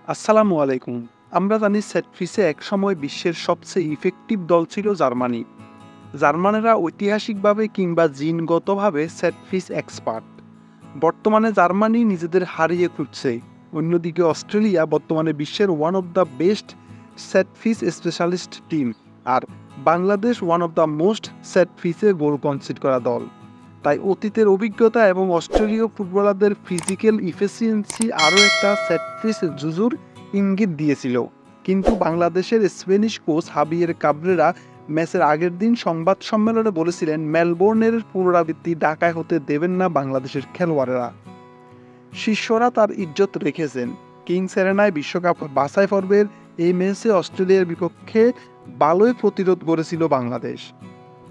আসসালামু আলাইকুম। আমরা জানি সেট পিসে একসময় বিশ্বের সবচেয়ে ইফেক্টিভ দল ছিল জার্মানি। জার্মানেরা ঐতিহাসিকভাবে কিংবা জিনগতভাবে সেট পিস এক্সপার্ট। বর্তমানে জার্মানি নিজেদের হারিয়ে খুঁজছে। অন্যদিকে অস্ট্রেলিয়া বর্তমানে বিশ্বের one of the best set piece specialist team. আর Bangladesh one of the most set পিসে গোল কনসিড করা দল। তাই অতীতের অভিজ্ঞতা এবং অস্ট্রেলীয় ফুটবলারদের ফিজিক্যাল ইফিসিয়েন্সি আরও একটা সেট পিস জুজুর ইঙ্গিত দিয়েছিল। কিন্তু বাংলাদেশের স্প্যানিশ কোচ হাবিয়ের কাবরেরা ম্যাচের আগের দিন সংবাদ সম্মেলনে বলেছিলেন মেলবোর্নের পুনরাবৃত্তি ঢাকায় হতে দেবেন না বাংলাদেশের খেলোয়াড়েরা। শিষ্যরা তার ইজ্জত রেখেছেন। কিংস এরেনায় বিশ্বকাপ বাছাই পর্বের এই ম্যাচে অস্ট্রেলিয়ার বিপক্ষে ভালোই প্রতিরোধ গড়েছিল বাংলাদেশ।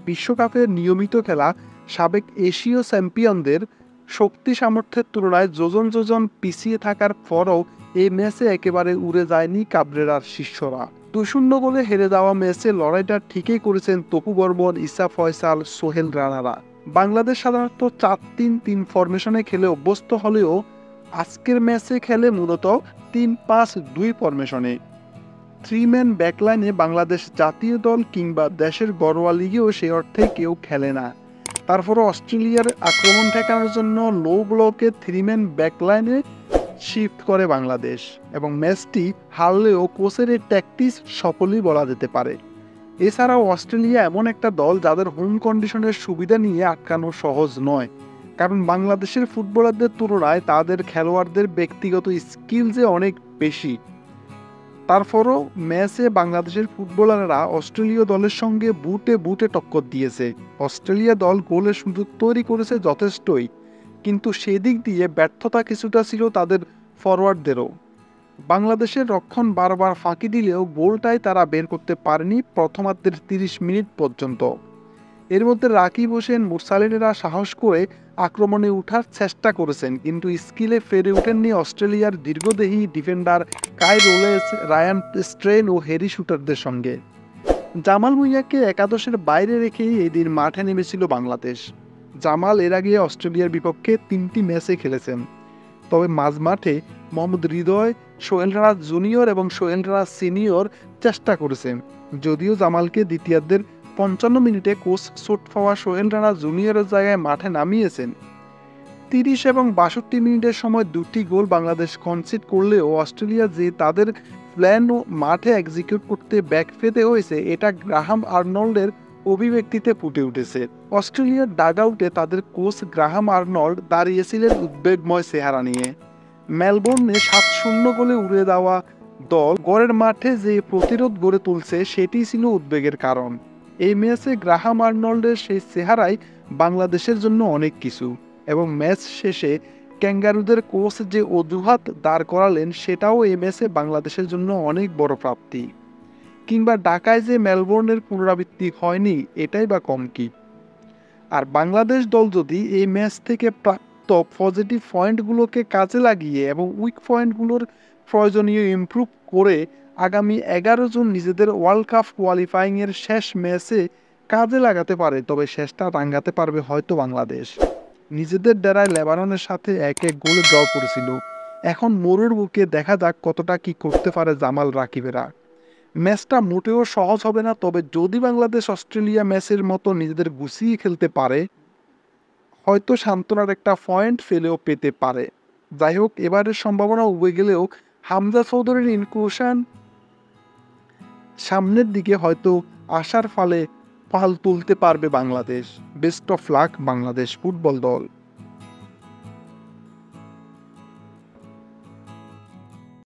বিশ্বকাপের নিয়মিত খেলা সাবেক এশীয় চ্যাম্পিয়নদের শক্তি সামর্থ্যের তুলনায় যোজন যোজন পিছিয়ে থাকার পরও এই ম্যাচে একেবারে উড়ে যায়নি কাবরেরার শিষ্যরা। 2-0 গোলে হেরে যাওয়া ম্যাচে লড়াইটা ঠিকই করেছেন তপু বর্মন, ইসা ফয়সাল, সোহেল রানারা। বাংলাদেশ সাধারণত 4-3-3 ফরমেশনে খেলে অভ্যস্ত হলেও আজকের ম্যাচে খেলে মূলত 3-5-2 ফরমেশনে। 3-ম্যান ব্যাকলাইনে বাংলাদেশ জাতীয় দল কিংবা দেশের ঘরোয়া লিগেও সেই অর্থে কেউ খেলে না। তারপরও অস্ট্রেলিয়ার আক্রমণ ঠেকানোর জন্য লো ব্লকে 3-ম্যান ব্যাকলাইনে শিফট করে বাংলাদেশ এবং ম্যাচটি হারলেও কোচের এই ট্যাকটিক্স সফলই বলা যেতে পারে। এছাড়াও অস্ট্রেলিয়া এমন একটা দল যাদের হোম কন্ডিশনের সুবিধা নিয়ে আটকানো সহজ নয়, কারণ বাংলাদেশের ফুটবলারদের তুলনায় তাদের খেলোয়াড়দের ব্যক্তিগত স্কিল যে অনেক বেশি। তারপরও ম্যাচে বাংলাদেশের ফুটবলাররা অস্ট্রেলীয় দলের সঙ্গে বুটে বুটে টক্কর দিয়েছে। অস্ট্রেলিয়া দল গোলের সুযোগ তৈরি করেছে যথেষ্টই, কিন্তু সেদিক দিয়ে ব্যর্থতা কিছুটা ছিল তাদের ফরওয়ার্ডদেরও। বাংলাদেশের রক্ষণ বারবার ফাঁকি দিলেও গোলটাই তারা বের করতে পারেনি প্রথমার্ধের 30 মিনিট পর্যন্ত। এর মধ্যে রাকিব হোসেন, মুরসালিনেরা সাহস করে আক্রমণে ওঠার চেষ্টা করেছেন, কিন্তু স্কিলে ফেরে ওঠেননি অস্ট্রেলিয়ার দীর্ঘদেহী ডিফেন্ডার কাই রোলেস, রায়ান স্ট্রেন ও হ্যারি শুটারদের সঙ্গে। জামাল ভুঁইয়াকে একাদশের বাইরে রেখেই এদিন মাঠে নেমেছিল বাংলাদেশ। জামাল এর আগে অস্ট্রেলিয়ার বিপক্ষে 3টি ম্যাচে খেলেছেন, তবে মাঝমাঠে মোহাম্মদ হৃদয়, সোহেল রানা জুনিয়র এবং সোহেল রানা সিনিয়র চেষ্টা করেছেন। যদিও জামালকে দ্বিতীয়ার্ধের 55 মিনিটে কোচ চোট পাওয়া সোহেল রানা জুনিয়রের জায়গায় মাঠে নামিয়েছেন। 30 এবং 62 মিনিটের সময় 2টি গোল বাংলাদেশ কনসিড করলেও অস্ট্রেলিয়া যে তাদের প্ল্যান ও মাঠে এক্সিকিউট করতে ব্যাক পেতে হয়েছে, এটা গ্রাহাম আর্নল্ডের অভিব্যক্তিতে ফুটে উঠেছে। অস্ট্রেলিয়ার ডাগআউটে তাদের কোচ গ্রাহাম আর্নল্ড দাঁড়িয়েছিলেন উদ্বেগময় চেহারা নিয়ে। মেলবোর্নে 7-0 গোলে উড়ে দেওয়া দল গড়ের মাঠে যে প্রতিরোধ গড়ে তুলছে সেটি ছিল উদ্বেগের কারণ। এই ম্যাচে গ্রাহাম আর্নল্ডের সেই চেহারাই বাংলাদেশের জন্য অনেক কিছু, এবং ম্যাচ শেষে ক্যাঙ্গারুদের কোচ যে অজুহাত দাঁড় করালেন সেটাও এই ম্যাচে বাংলাদেশের জন্য অনেক বড় প্রাপ্তি। কিংবা ঢাকায় যে মেলবোর্নের পুনরাবৃত্তি হয়নি, এটাই বা কম কি। আর বাংলাদেশ দল যদি এই ম্যাচ থেকে প্রাপ্ত পজিটিভ পয়েন্টগুলোকে কাজে লাগিয়ে এবং উইক পয়েন্টগুলোর প্রয়োজনীয় ইমপ্রুভ করে আগামী 11 জুন নিজেদের ওয়ার্ল্ড কাপ কোয়ালিফাইংয়ের শেষ ম্যাচে কাজে লাগাতে পারে, তবে শেষটা রাঙাতে পারবে হয়তো বাংলাদেশ। নিজেদের ডেরায় লেবাননের সাথে 1-1 গোলে ড্র করেছিল। এখন মোড়ের বুকে দেখা যাক কতটা কি করতে পারে জামাল রাকিবেরা। ম্যাচটা মোটেও সহজ হবে না, তবে যদি বাংলাদেশ অস্ট্রেলিয়া ম্যাচের মতো নিজেদের গুছিয়ে খেলতে পারে, হয়তো সান্ত্বনার একটা পয়েন্ট ফেলেও পেতে পারে। যাই হোক, এবারের সম্ভাবনা উবে গেলেও হামজা চৌধুরীর ইনক্লুশন সামনের দিকে হয়তো আশার ফালে পাল তুলতে পারবে Bangladesh. Best of luck Bangladesh football দল।